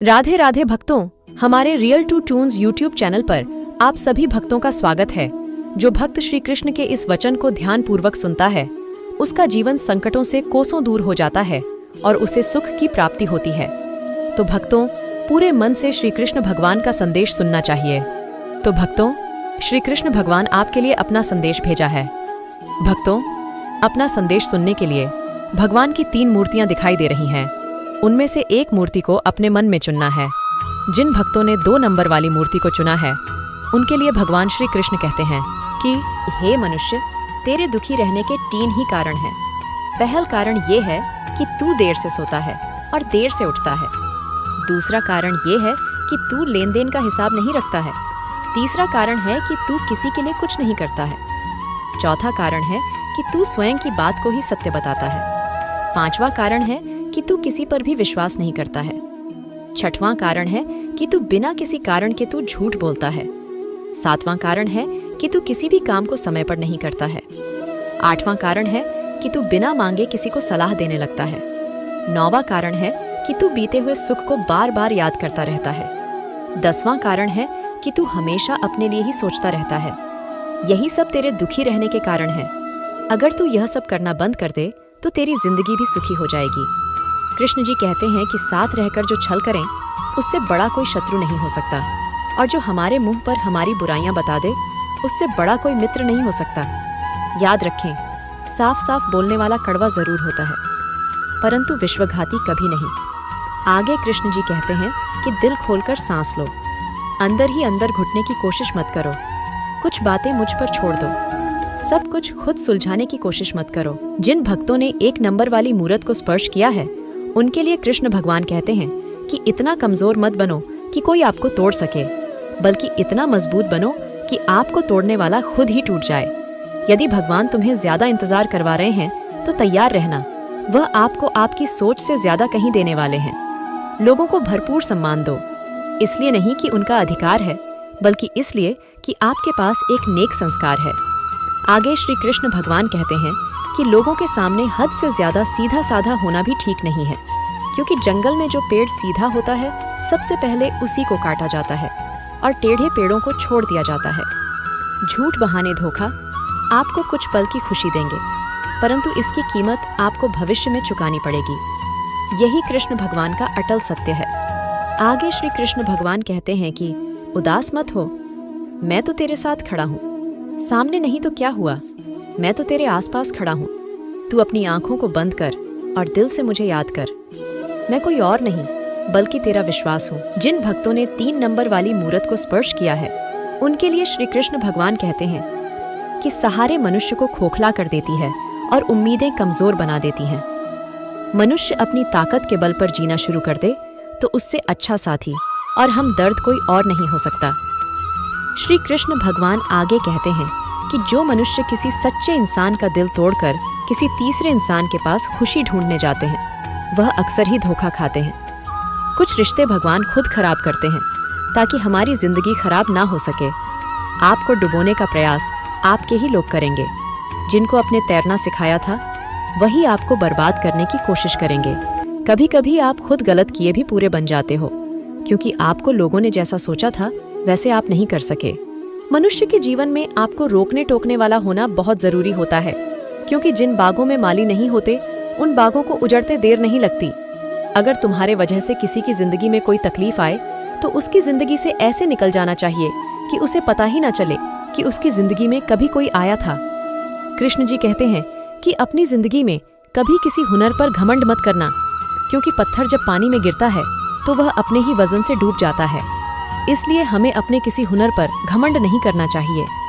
राधे राधे भक्तों, हमारे Real To Tunes YouTube channel पर आप सभी भक्तों का स्वागत है। जो भक्त श्री कृष्ण के इस वचन को ध्यान पूर्वक सुनता है, उसका जीवन संकटों से कोसों दूर हो जाता है और उसे सुख की प्राप्ति होती है। तो भक्तों, पूरे मन से श्री कृष्ण भगवान का संदेश सुनना चाहिए। तो भक्तों, श्री कृष्ण भगवान आपके लिए अपना संदेश भेजा है। भक्तों, अपना संदेश सुनने के लिए भगवान की 3 मूर्तियां दिखाई दे रही हैं। उनमें से एक मूर्ति को अपने मन में चुनना है। जिन भक्तों ने 2 नंबर वाली मूर्ति को चुना है, उनके लिए भगवान श्री कृष्ण कहते हैं कि हे मनुष्य, तेरे दुखी रहने के 3 ही कारण हैं। पहला कारण ये है कि तू देर से सोता है और देर से उठता है। दूसरा कारण ये है कि तू लेन देन का हिसाब नहीं रखता है। तीसरा कारण है कि तू किसी के लिए कुछ नहीं करता है। चौथा कारण है कि तू स्वयं की बात को ही सत्य बताता है। 5वां कारण है कि तू किसी पर भी विश्वास नहीं करता है। 6वां कारण है कि तू बिना किसी कारण के तू झूठ बोलता है। 7वां कारण है कि तू किसी भी काम को समय पर नहीं करता है। 8वां कारण है कि तू बिना मांगे किसी को सलाह देने लगता है। 9वां कारण है कि तू बीते हुए सुख को बार बार याद करता रहता है। 10वां कारण है कि तू हमेशा अपने लिए ही सोचता रहता है। यही सब तेरे दुखी रहने के कारण है। अगर तू यह सब करना बंद कर दे तो तेरी जिंदगी भी सुखी हो जाएगी। कृष्ण जी कहते हैं कि साथ रहकर जो छल करें, उससे बड़ा कोई शत्रु नहीं हो सकता, और जो हमारे मुंह पर हमारी बुराइयां बता दे, उससे बड़ा कोई मित्र नहीं हो सकता। याद रखें, साफ साफ बोलने वाला कड़वा जरूर होता है, परंतु विश्वघाती कभी नहीं। आगे कृष्ण जी कहते हैं कि दिल खोलकर सांस लो, अंदर ही अंदर घुटने की कोशिश मत करो। कुछ बातें मुझ पर छोड़ दो, सब कुछ खुद सुलझाने की कोशिश मत करो। जिन भक्तों ने 1 नंबर वाली मूरत को स्पर्श किया है, उनके लिए कृष्ण भगवान कहते हैं कि इतना कमजोर मत बनो कि कोई आपको तोड़ सके, बल्कि इतना मजबूत बनो कि आपको तोड़ने वाला खुद ही टूट जाए। यदि भगवान तुम्हें ज्यादा इंतजार करवा रहे हैं तो तैयार रहना, वह आपको आपकी सोच से ज्यादा कहीं देने वाले हैं। लोगों को भरपूर सम्मान दो, इसलिए नहीं कि उनका अधिकार है, बल्कि इसलिए कि आपके पास एक नेक संस्कार है। आगे श्री कृष्ण भगवान कहते हैं कि लोगों के सामने हद से ज्यादा सीधा साधा होना भी ठीक नहीं है, क्योंकि जंगल में जो पेड़ सीधा होता है, सबसे पहले उसी को काटा जाता है और टेढ़े पेड़ों को छोड़ दिया जाता है। झूठ बहाने धोखा आपको कुछ पल की खुशी देंगे, परंतु इसकी कीमत आपको भविष्य में चुकानी पड़ेगी। यही कृष्ण भगवान का अटल सत्य है। आगे श्री कृष्ण भगवान कहते हैं कि उदास मत हो, मैं तो तेरे साथ खड़ा हूँ। सामने नहीं तो क्या हुआ, मैं तो तेरे आसपास खड़ा हूँ। तू अपनी आंखों को बंद कर और दिल से मुझे याद कर। मैं कोई और नहीं, बल्कि तेरा विश्वास हूँ। जिन भक्तों ने 3 नंबर वाली मूरत को स्पर्श किया है, उनके लिए श्री कृष्ण भगवान कहते हैं कि सहारे मनुष्य को खोखला कर देती है और उम्मीदें कमजोर बना देती हैं। मनुष्य अपनी ताकत के बल पर जीना शुरू कर दे तो उससे अच्छा साथी और हम दर्द कोई और नहीं हो सकता। श्री कृष्ण भगवान आगे कहते हैं कि जो मनुष्य किसी सच्चे इंसान का दिल तोड़कर किसी तीसरे इंसान के पास खुशी ढूंढने जाते हैं, वह अक्सर ही धोखा खाते हैं। कुछ रिश्ते भगवान खुद खराब करते हैं ताकि हमारी जिंदगी खराब ना हो सके। आपको डुबोने का प्रयास आपके ही लोग करेंगे। जिनको आपने तैरना सिखाया था, वही आपको बर्बाद करने की कोशिश करेंगे। कभी कभी आप खुद गलत किए भी पूरे बन जाते हो, क्योंकि आपको लोगों ने जैसा सोचा था वैसे आप नहीं कर सके। मनुष्य के जीवन में आपको रोकने टोकने वाला होना बहुत जरूरी होता है, क्योंकि जिन बागों में माली नहीं होते, उन बागों को उजड़ते देर नहीं लगती। अगर तुम्हारे वजह से किसी की जिंदगी में कोई तकलीफ आए, तो उसकी जिंदगी से ऐसे निकल जाना चाहिए कि उसे पता ही ना चले कि उसकी जिंदगी में कभी कोई आया था। कृष्ण जी कहते हैं कि अपनी जिंदगी में कभी किसी हुनर पर घमंड मत करना, क्योंकि पत्थर जब पानी में गिरता है तो वह अपने ही वजन से डूब जाता है। इसलिए हमें अपने किसी हुनर पर घमंड नहीं करना चाहिए।